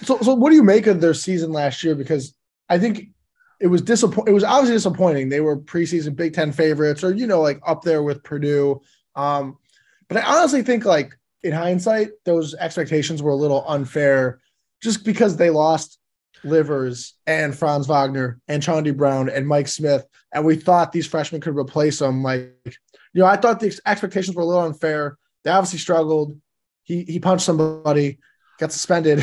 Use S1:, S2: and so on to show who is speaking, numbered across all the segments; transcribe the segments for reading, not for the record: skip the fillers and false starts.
S1: So what do you make of their season last year? Because I think it was It was obviously disappointing. They were preseason Big Ten favorites, or like up there with Purdue. But I honestly think, like, in hindsight, those expectations were a little unfair, just because they lost Livers and Franz Wagner and Chauncey Brown and Mike Smith, and we thought these freshmen could replace them. Like, I thought the expectations were a little unfair. They obviously struggled. He punched somebody, got suspended.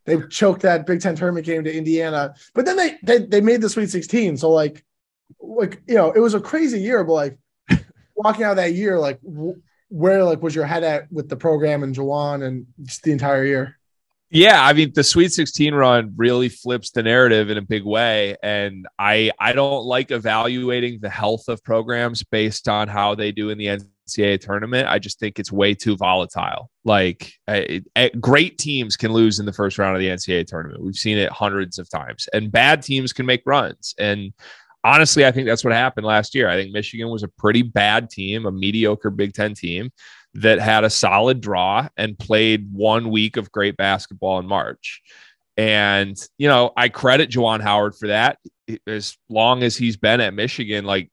S1: They choked that Big Ten tournament game to Indiana, but then they made the Sweet 16. So like it was a crazy year. But like, walking out of that year, like, where like was your head at with the program and Juwan and just the entire year?
S2: Yeah, I mean, the Sweet 16 run really flips the narrative in a big way. And I don't like evaluating the health of programs based on how they do in the NCAA tournament. I just think it's way too volatile. Like, great teams can lose in the first round of the NCAA tournament. We've seen it hundreds of times. And bad teams can make runs. And honestly, I think that's what happened last year. I think Michigan was a pretty bad team, a mediocre Big Ten team that had a solid draw and played 1 week of great basketball in March. And, I credit Juwan Howard for that. As long as he's been at Michigan, like,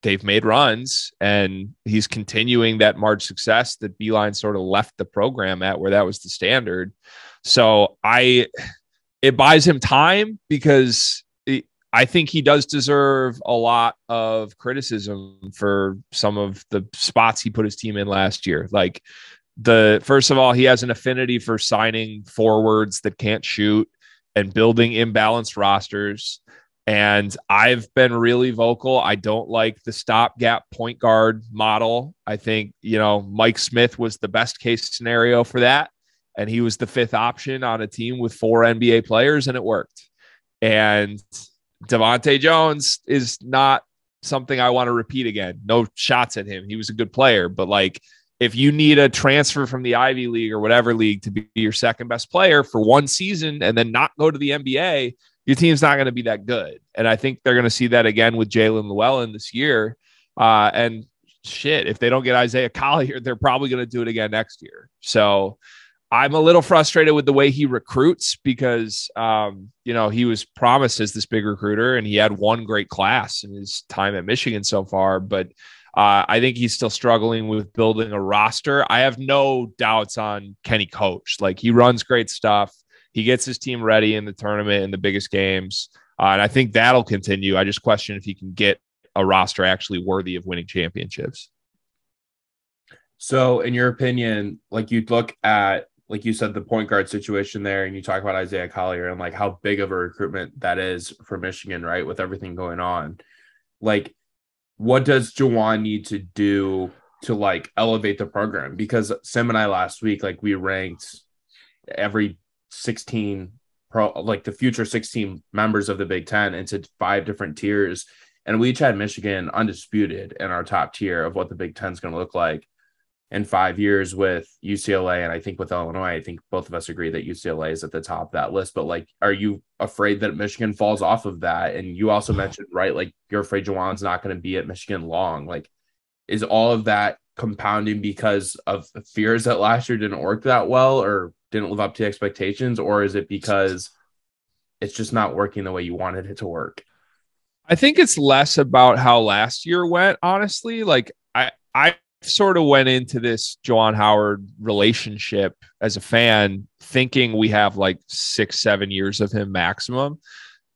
S2: they've made runs, and he's continuing that March success that Beeline sort of left the program at, where that was the standard. So it buys him time, because I think he does deserve a lot of criticism for some of the spots he put his team in last year. Like, first of all, he has an affinity for signing forwards that can't shoot and building imbalanced rosters. And I've been really vocal. I don't like the stopgap point guard model. I think, Mike Smith was the best case scenario for that. And he was the fifth option on a team with 4 NBA players, and it worked. And Devontae Jones is not something I want to repeat again. No shots at him. He was a good player, but like, if you need a transfer from the Ivy League or whatever league to be your second best player for one season and then not go to the NBA, your team's not going to be that good. And I think they're going to see that again with Jalen Llewellyn this year. And shit, if they don't get Isaiah Collier, they're probably going to do it again next year. So I'm a little frustrated with the way he recruits, because, he was promised as this big recruiter, and he had one great class in his time at Michigan so far. But I think he's still struggling with building a roster. I have no doubts on Kenny Coach. Like, he runs great stuff. He gets his team ready in the tournament, in the biggest games. And I think that'll continue. I just question if he can get a roster actually worthy of winning championships.
S3: So in your opinion, like, you'd look at, like you said, the point guard situation there, and you talk about Isaiah Collier and like how big of a recruitment that is for Michigan, right? With everything going on, like, what does Juwan need to do to like elevate the program? Because Sim and I last week, like, we ranked every 16 the future 16 members of the Big Ten into 5 different tiers. And we each had Michigan undisputed in our top tier of what the Big Ten is going to look like in 5 years, with UCLA. And I think with Illinois, I think both of us agree that UCLA is at the top of that list. But like, are you afraid that Michigan falls off of that? And you also mentioned, right, like, you're afraid Juwan's not going to be at Michigan long. Like, is all of that compounding because of fears that last year didn't work that well or didn't live up to expectations? Or is it because it's just not working the way you wanted it to work?
S2: I think it's less about how last year went, honestly. Like, I sort of went into this Juwan Howard relationship as a fan thinking we have like 6-7 years of him maximum.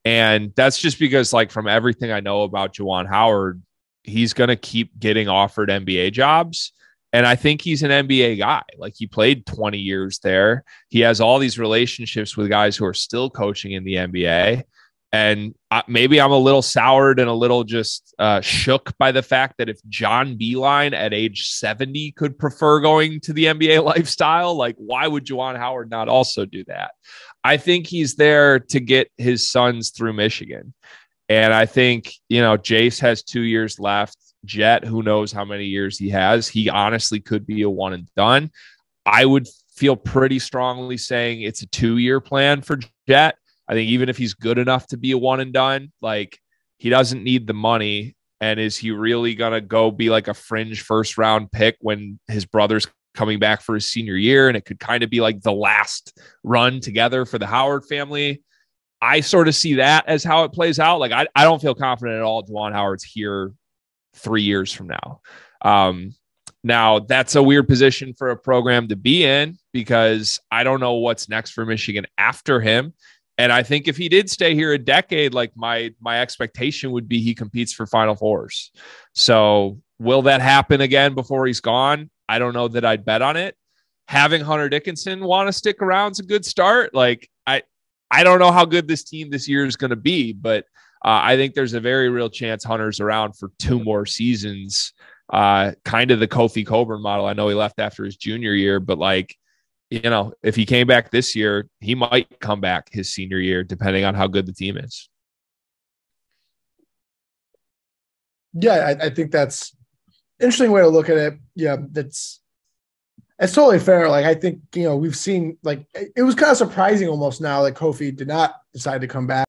S2: And that's just because, like, from everything I know about Juwan Howard, he's going to keep getting offered NBA jobs. And I think he's an NBA guy. Like, he played 20 years there. He has all these relationships with guys who are still coaching in the NBA. And maybe I'm a little soured and a little just shook by the fact that if John Beilein at age 70 could prefer going to the NBA lifestyle, like, why would Juwan Howard not also do that? I think he's there to get his sons through Michigan. And I think, Jace has 2 years left. Jet, who knows how many years he has. He honestly could be a one and done. I would feel pretty strongly saying it's a 2-year plan for Jet. I think even if he's good enough to be a one and done, like, he doesn't need the money. And is he really going to go be like a fringe first round pick when his brother's coming back for his senior year, and it could kind of be like the last run together for the Howard family. I sort of see that as how it plays out. Like, I don't feel confident at all Juwan Howard's here 3 years from now. Now, that's a weird position for a program to be in because I don't know what's next for Michigan after him. And I think if he did stay here a decade, like my expectation would be he competes for Final Fours. So will that happen again before he's gone? I don't know that I'd bet on it. Having Hunter Dickinson want to stick around is a good start. Like, I don't know how good this team this year is going to be, but I think there's a very real chance Hunter's around for 2 more seasons. Kind of the Kofi Coburn model. I know he left after his junior year, but like, you know, if he came back this year, he might come back his senior year, depending on how good the team is.
S1: Yeah, I think that's an interesting way to look at it. Yeah, it's totally fair. Like, I think, you know, we've seen, like, it was kind of surprising almost now that Kofi did not decide to come back.